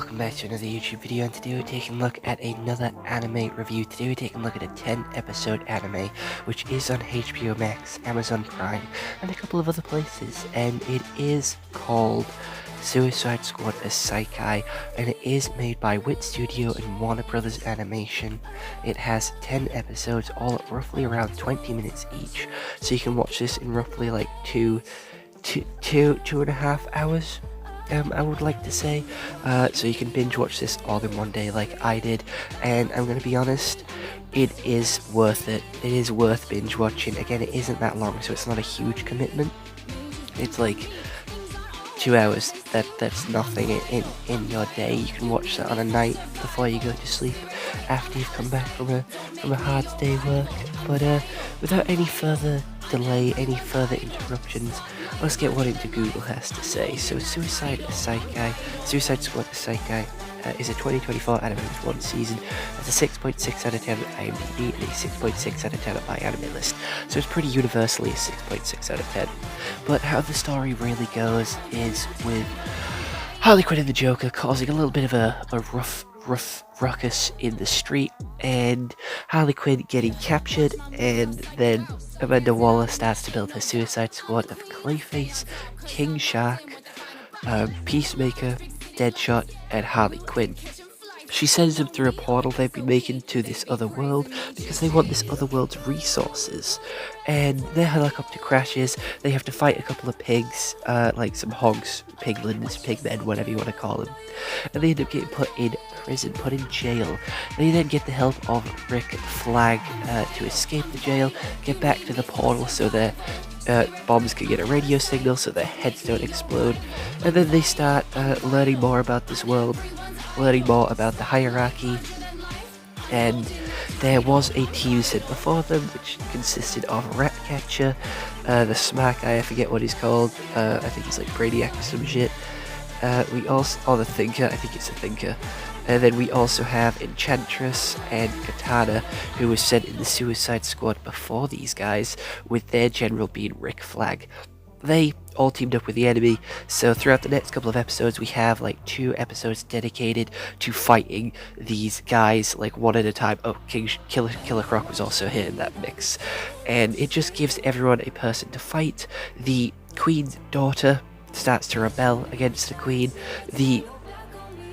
welcome back to another YouTube video, and today we're taking a look at another anime review. Today we're taking a look at a 10 episode anime, which is on HBO Max, Amazon Prime, and a couple of other places, and it is called Suicide Squad Isikai, and it is made by Wit Studio and Warner Brothers Animation. It has 10 episodes, all at roughly around 20 minutes each, so you can watch this in roughly like two and a half hours. I would like to say, so you can binge watch this all in one day like I did, and I'm going to be honest, it is worth it. It is worth binge watching. Again, it isn't that long, so it's not a huge commitment. It's like 2 hours. That's nothing in your day. You can watch that on a night before you go to sleep, after you've come back from a hard day work. But without any further delay, any further interruptions, let's get what into Google has to say. So Suicide Squad Isikai is a 2024 anime with one season. It's a 6.6 out of 10 on IMDb and a 6.6 out of 10 on my anime list. So it's pretty universally a 6.6 out of 10. But how the story really goes is with Harley Quinn and the Joker causing a little bit of a rough ruckus in the street, and Harley Quinn getting captured, and then Amanda Waller starts to build her Suicide Squad of Clayface, King Shark, Peacemaker, Deadshot, and Harley Quinn. She sends them through a portal they've been making to this other world because they want this other world's resources. And their helicopter crashes, they have to fight a couple of pigs, like some hogs, piglins, pigmen, whatever you want to call them. And they end up getting put in prison, put in jail. They then get the help of Rick Flag to escape the jail, get back to the portal so their bombs can get a radio signal so their heads don't explode. And then they start learning more about this world, learning more about the hierarchy, and there was a team sent before them which consisted of Ratcatcher, the smart guy, I forget what he's called, I think he's like Brainiac or some shit, the Thinker, I think it's a Thinker, and then we also have Enchantress and Katana, who was sent in the Suicide Squad before these guys, with their general being Rick Flag. They all teamed up with the enemy, so throughout the next couple of episodes we have like 2 episodes dedicated to fighting these guys like one at a time. Oh, Killer Croc was also here in that mix, and it just gives everyone a person to fight. The Queen's daughter starts to rebel against the Queen. The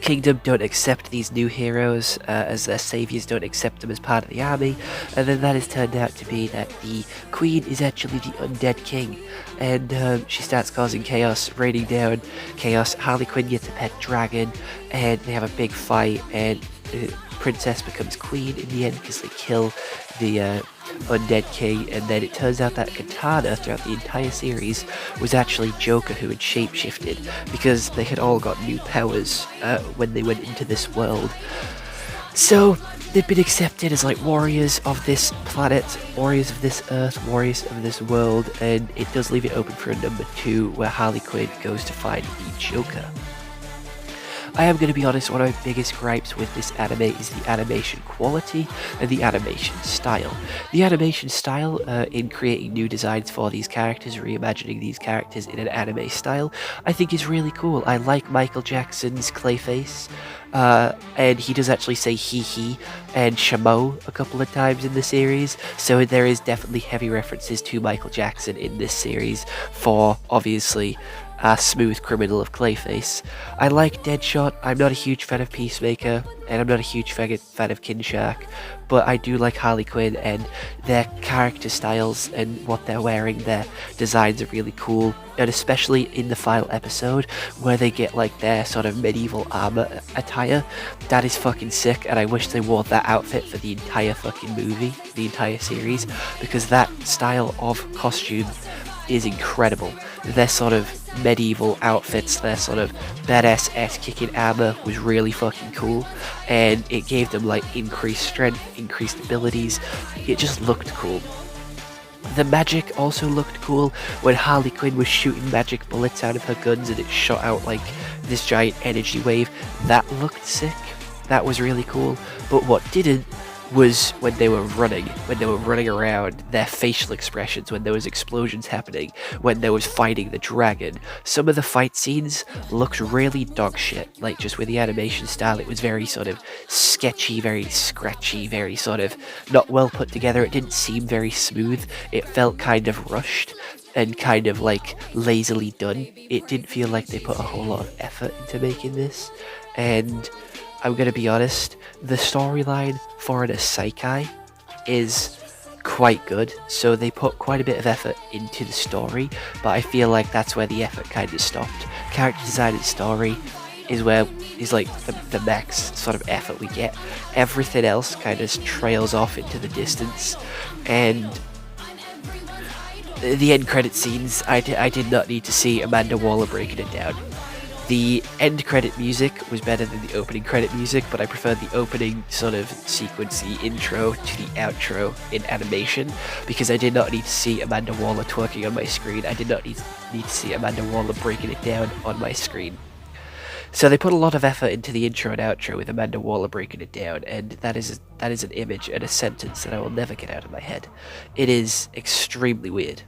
Kingdom don't accept these new heroes as their saviors, don't accept them as part of the army, and then that has turned out to be that the Queen is actually the undead king, and she starts causing chaos, raining down chaos. Harley Quinn gets a pet dragon, and they have a big fight, and the princess becomes queen in the end because they kill the undead king. And then it turns out that Katana throughout the entire series was actually Joker, who had shapeshifted because they had all got new powers when they went into this world. So they've been accepted as like warriors of this planet, warriors of this earth, warriors of this world, and it does leave it open for a number 2 where Harley Quinn goes to find the Joker. I am going to be honest, one of my biggest gripes with this anime is the animation quality and the animation style. The animation style in creating new designs for these characters, reimagining these characters in an anime style, I think is really cool. I like Michael Jackson's Clayface, and he does actually say he and Shamo a couple of times in the series, so there is definitely heavy references to Michael Jackson in this series for, obviously, a smooth criminal of Clayface. I like Deadshot. I'm not a huge fan of Peacemaker, and I'm not a huge fan of King Shark, but I do like Harley Quinn, and their character styles and what they're wearing, their designs are really cool, and especially in the final episode where they get like their sort of medieval armor attire. That is fucking sick, and I wish they wore that outfit for the entire fucking movie, the entire series, because that style of costume is incredible. Their sort of medieval outfits, their sort of badass ass-kicking armor was really fucking cool, and it gave them like increased strength, increased abilities. It just looked cool. The magic also looked cool when Harley Quinn was shooting magic bullets out of her guns and it shot out like this giant energy wave. That looked sick. That was really cool. But what didn't was when they were running around, their facial expressions, when there was explosions happening, when there was fighting the dragon. Some of the fight scenes looked really dog shit, like just with the animation style, it was very sort of sketchy, very scratchy, very sort of not well put together. It didn't seem very smooth. It felt kind of rushed and kind of like lazily done. It didn't feel like they put a whole lot of effort into making this, and I'm gonna be honest, the storyline for an Isikai is quite good, so they put quite a bit of effort into the story, but I feel like that's where the effort kind of stopped. Character design and story is like the max sort of effort we get. Everything else kind of trails off into the distance, and the end credit scenes, I did not need to see Amanda Waller breaking it down. The end credit music was better than the opening credit music, but I preferred the opening sort of sequence, the intro to the outro in animation, because I did not need to see Amanda Waller twerking on my screen. I did not need to see Amanda Waller breaking it down on my screen. So they put a lot of effort into the intro and outro with Amanda Waller breaking it down, and that is an image and a sentence that I will never get out of my head. It is extremely weird.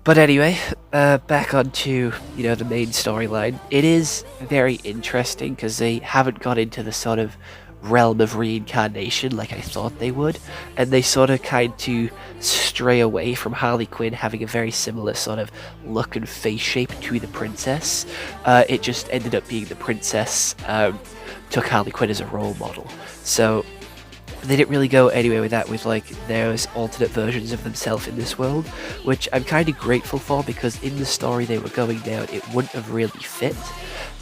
But anyway, back onto, the main storyline. It is very interesting because they haven't got into the sort of realm of reincarnation like I thought they would, and they sort of kind to stray away from Harley Quinn having a very similar sort of look and face shape to the princess. It just ended up being the princess took Harley Quinn as a role model. So they didn't really go anywhere with that, with like there's alternate versions of themselves in this world, which I'm kind of grateful for, because in the story they were going down it wouldn't have really fit.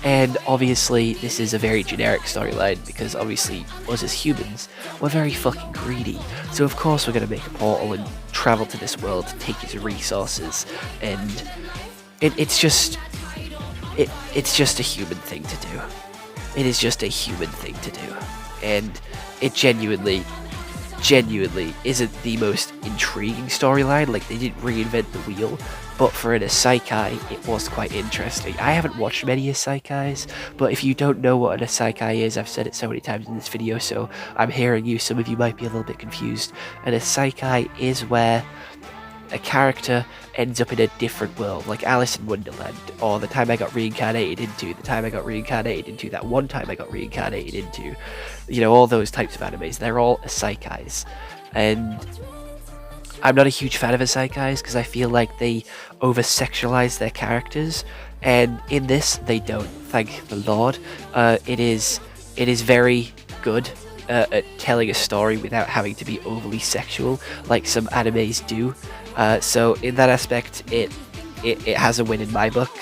And obviously this is a very generic storyline, because obviously us as humans, we're very fucking greedy, so of course we're going to make a portal and travel to this world to take its resources, and it's just a human thing to do. It is just a human thing to do, and it genuinely isn't the most intriguing storyline. Like, they didn't reinvent the wheel, but for an Isikai, it was quite interesting. I haven't watched many Isikais, but if you don't know what an Isikai is, I've said it so many times in this video, so I'm hearing you, some of you might be a little bit confused. An Isikai is where a character ends up in a different world, like Alice in Wonderland, or The Time I Got Reincarnated Into, The Time I Got Reincarnated Into, That One Time I Got Reincarnated Into, all those types of animes. They're all Isikais, and I'm not a huge fan of Isikais because I feel like they over-sexualize their characters, and in this they don't, thank the Lord. It is very good at telling a story without having to be overly sexual like some animes do. So in that aspect, it has a win in my book.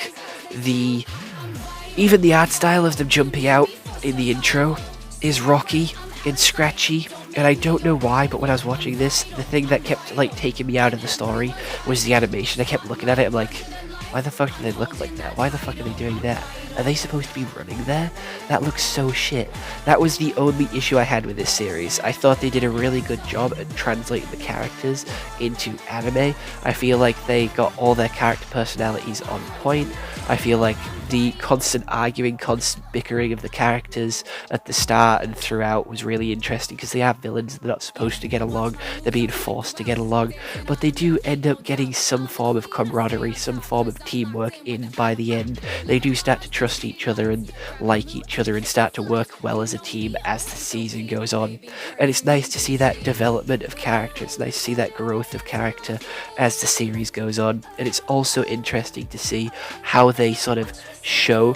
Even the art style of them jumping out in the intro is rocky and scratchy, and I don't know why, but when I was watching this, the thing that kept taking me out of the story was the animation. I kept looking at it, I'm like, why the fuck do they look like that? Why the fuck are they doing that? Are they supposed to be running there? That looks so shit. That was the only issue I had with this series. I thought they did a really good job at translating the characters into anime. I feel like they got all their character personalities on point. I feel like the constant arguing, constant bickering of the characters at the start and throughout was really interesting, because they are villains, they're not supposed to get along, they're being forced to get along, but they do end up getting some form of camaraderie, some form of teamwork in by the end. They do start to trust each other and like each other and start to work well as a team as the season goes on, and it's nice to see that development of character. It's nice to see that growth of character as the series goes on, and it's also interesting to see how they sort of show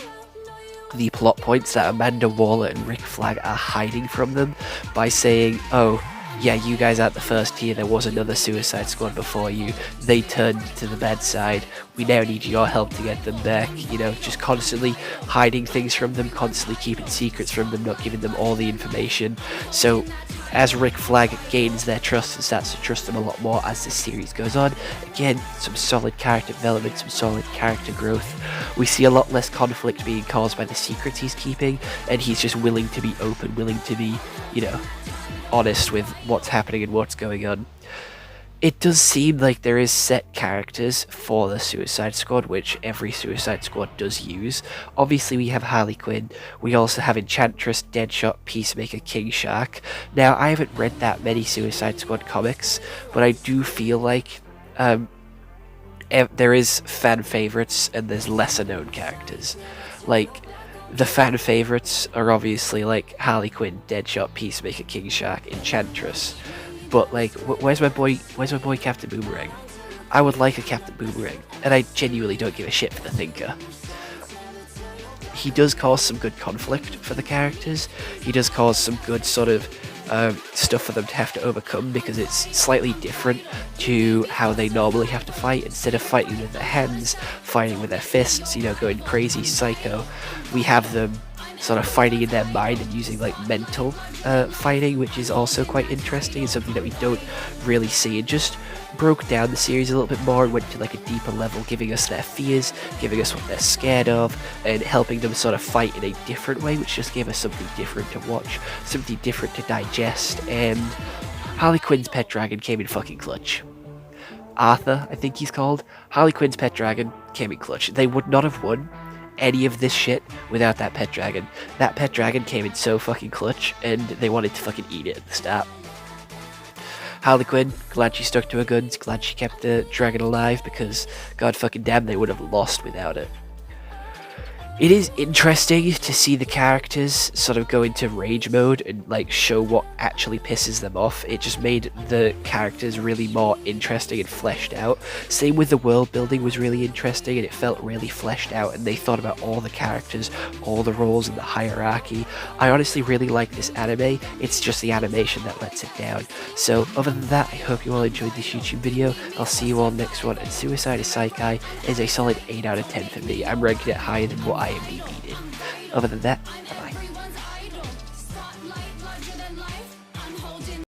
the plot points that Amanda Waller and Rick Flag are hiding from them by saying, oh yeah, you guys aren't the first here, there was another Suicide Squad before you, they turned to the bad side, we now need your help to get them back. Just constantly hiding things from them, constantly keeping secrets from them, not giving them all the information. So as Rick Flag gains their trust and starts to trust them a lot more as the series goes on, again, some solid character development, some solid character growth. We see a lot less conflict being caused by the secrets he's keeping, and he's just willing to be open, willing to be, honest with what's happening and what's going on. It does seem like there is set characters for the Suicide Squad, which every Suicide Squad does use. Obviously, we have Harley Quinn. We also have Enchantress, Deadshot, Peacemaker, King Shark. Now, I haven't read that many Suicide Squad comics, but I do feel like there is fan favorites and there's lesser known characters. Like, the fan favorites are obviously like Harley Quinn, Deadshot, Peacemaker, King Shark, Enchantress. But like, where's my boy Captain Boomerang? I would like a Captain Boomerang, and I genuinely don't give a shit for the Thinker. He does cause some good conflict for the characters. He does cause some good sort of stuff for them to have to overcome, because it's slightly different to how they normally have to fight. Instead of fighting with their hands, fighting with their fists, you know, going crazy psycho, we have them sort of fighting in their mind and using like mental fighting, which is also quite interesting and something that we don't really see. It just broke down the series a little bit more and went to like a deeper level, giving us their fears, giving us what they're scared of, and helping them sort of fight in a different way, which just gave us something different to watch, something different to digest. And Harley Quinn's pet dragon came in fucking clutch. Arthur, I think he's called. Harley Quinn's pet dragon came in clutch. They would not have won any of this shit without that pet dragon. That pet dragon came in so fucking clutch, and they wanted to fucking eat it at the start. Harley Quinn, glad she stuck to her guns, glad she kept the dragon alive, because god fucking damn, they would have lost without it. It is interesting to see the characters sort of go into rage mode and like show what actually pisses them off. It just made the characters really more interesting and fleshed out. Same with the world building was really interesting, and it felt really fleshed out, and they thought about all the characters, all the roles in the hierarchy. I honestly really like this anime. It's just the animation that lets it down. So other than that, I hope you all enjoyed this YouTube video. I'll see you all next one, and Suicide Isikai is a solid 8 out of 10 for me. I'm ranking it higher than what IMDb did. Other than that,